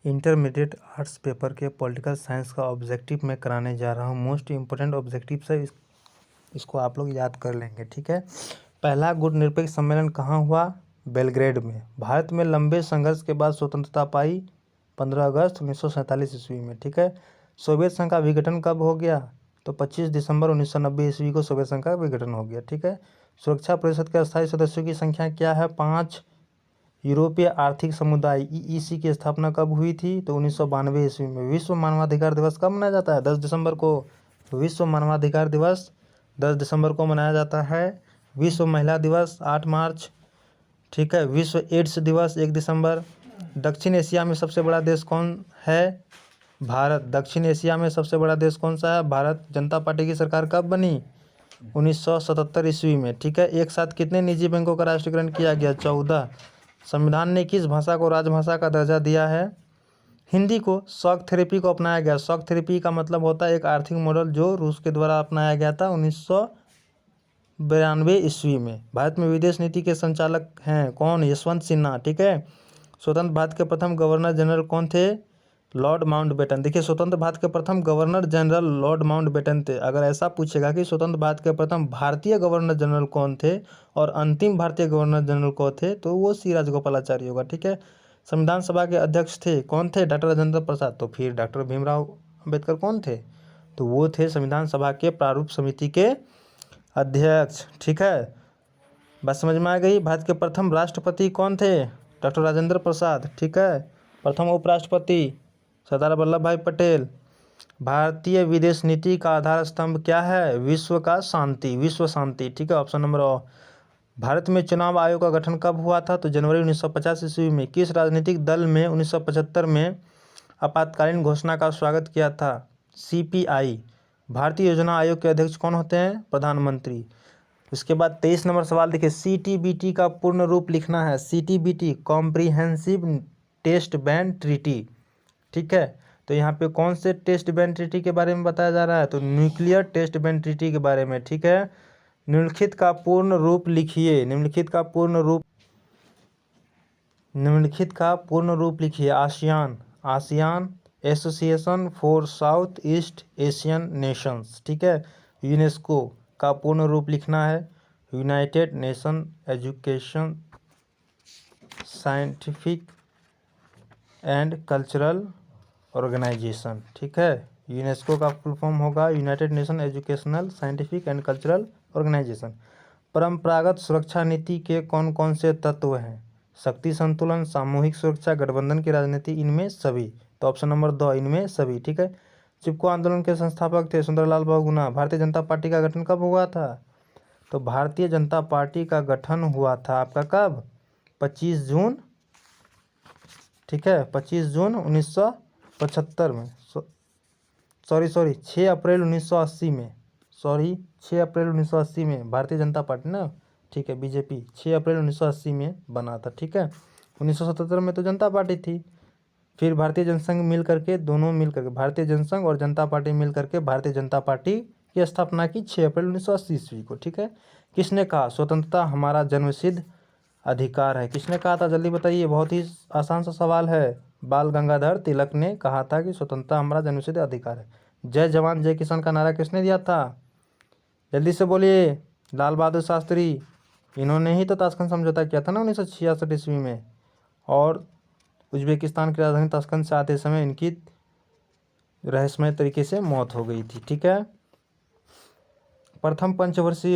Intermediate arts paper के political science का objective मैं कराने जा रहा हूँ। मोस्ट इम्पोर्टेंट ऑब्जेक्टिव है, इसको आप लोग याद कर लेंगे, ठीक है। पहला गुटनिरपेक्ष सम्मेलन कहाँ हुआ? बेलग्रेड में। भारत में लंबे संघर्ष के बाद स्वतंत्रता पाई 15 अगस्त 1947 ईस्वी में, ठीक है। सोवियत संघ का विघटन कब हो गया? तो 25 दिसंबर 1990 ईस्वी को सोवियत संघ का विघटन हो गया, ठीक है। सुरक्षा परिषद के अस्थायी सदस्यों की संख्या क्या है? 5। यूरोपीय आर्थिक समुदाय EEC की स्थापना कब हुई थी? तो 1992 ईस्वी में। विश्व मानवाधिकार दिवस कब मनाया जाता है? 10 दिसंबर को। विश्व मानवाधिकार दिवस 10 दिसंबर को मनाया जाता है। विश्व महिला दिवस 8 मार्च, ठीक है। विश्व एड्स दिवस 1 दिसंबर। दक्षिण एशिया में सबसे बड़ा देश कौन है? भारत। दक्षिण एशिया में सबसे बड़ा देश कौन सा है? भारत। जनता पार्टी की सरकार कब बनी? 1977 ईस्वी में, ठीक है। एक साथ कितने निजी बैंकों का राष्ट्रीयकरण किया गया? 14। संविधान ने किस भाषा को राजभाषा का दर्जा दिया है? हिंदी को। शॉक थेरेपी को अपनाया गया। शॉक थेरेपी का मतलब होता है एक आर्थिक मॉडल जो रूस के द्वारा अपनाया गया था 1992 ईस्वी में। भारत में विदेश नीति के संचालक हैं कौन? यशवंत सिन्हा, ठीक है। स्वतंत्र भारत के प्रथम गवर्नर जनरल कौन थे? Lord Mountbatten. देखिए, स्वतंत्र भारत के प्रथम गवर्नर जनरल लॉर्ड माउंटबेटन थे। अगर ऐसा पूछेगा कि स्वतंत्र भारत के प्रथम भारतीय गवर्नर जनरल कौन थे और अंतिम भारतीय गवर्नर जनरल कौन थे, तो वो सी राजगोपालाचारी होगा, ठीक है। संविधान सभा के अध्यक्ष थे कौन थे? डॉक्टर राजेंद्र प्रसाद। तो फिर डॉक्टर भीमराव अम्बेडकर कौन थे? तो वो थे संविधान सभा के प्रारूप समिति के अध्यक्ष, ठीक है। बात समझ में आ गई? भारत के प्रथम राष्ट्रपति कौन थे? डॉक्टर राजेंद्र प्रसाद, ठीक है। प्रथम उपराष्ट्रपति सरदार वल्लभ भाई पटेल। भारतीय विदेश नीति का आधार स्तंभ क्या है? विश्व का शांति, विश्व शांति, ठीक है। ऑप्शन नंबर ओ। भारत में चुनाव आयोग का गठन कब हुआ था? तो जनवरी 1950 ईस्वी में। किस राजनीतिक दल में 1975 में आपातकालीन घोषणा का स्वागत किया था? CPI। भारतीय योजना आयोग के अध्यक्ष कौन होते हैं? प्रधानमंत्री। उसके बाद 23 नंबर सवाल देखिए, CTBT का पूर्ण रूप लिखना है। CTBT comprehensive test ban treaty, ठीक है। तो यहाँ पे कौन से टेस्ट बैन ट्रीटी के बारे में बताया जा रहा है? तो न्यूक्लियर टेस्ट बैन ट्रीटी के बारे में, ठीक है। निम्नलिखित का पूर्ण रूप लिखिए। निम्नलिखित का पूर्ण रूप लिखिए। ASEAN association for south east Asian nations, ठीक है। यूनेस्को का पूर्ण रूप लिखना है। United nation education scientific and cultural organisation, ठीक है। यूनेस्को का फुल फॉर्म होगा united nation educational scientific and cultural organisation. परंपरागत सुरक्षा नीति के कौन कौन से तत्व हैं? शक्ति संतुलन, सामूहिक सुरक्षा, गठबंधन की राजनीति, इनमें सभी। तो ऑप्शन नंबर 2, इनमें सभी, ठीक है। चिपको आंदोलन के संस्थापक थे सुंदरलाल बहुगुणा। भारतीय जनता पार्टी का गठन कब हुआ था? तो भारतीय जनता पार्टी का गठन हुआ था आपका कब? 25 जून, ठीक है। 25 जून 1975 में। 6 अप्रैल 1980 में। 6 अप्रैल 1980 में भारतीय जनता पार्टी ना, ठीक है, BJP 6 अप्रैल 1980 में बना था, ठीक है। 1977 में तो जनता पार्टी थी। फिर भारतीय जनसंघ मिल करके, दोनों मिल करके, भारतीय जनसंघ और जनता पार्टी मिल करके भारतीय जनता पार्टी की स्थापना की 6 अप्रैल 1980 ईस्वी को, ठीक है। किसने कहा स्वतंत्रता हमारा जन्मसिद्ध अधिकार है? किसने कहा था? जल्दी बताइए, बहुत ही आसान सा सवाल है। बाल गंगाधर तिलक ने कहा था कि स्वतंत्रता हमारा जन्मसिद्ध अधिकार है। जय जवान जय किसान का नारा किसने दिया था? जल्दी से बोलिए। लाल बहादुर शास्त्री। इन्होंने ही तो ताशकंद समझौता किया था ना 1966 ईस्वी में। और उज्बेकिस्तान की राजधानी ताशकंद से आते समय इनकी रहस्यमय तरीके से मौत हो गई थी, ठीक है। प्रथम पंचवर्षीय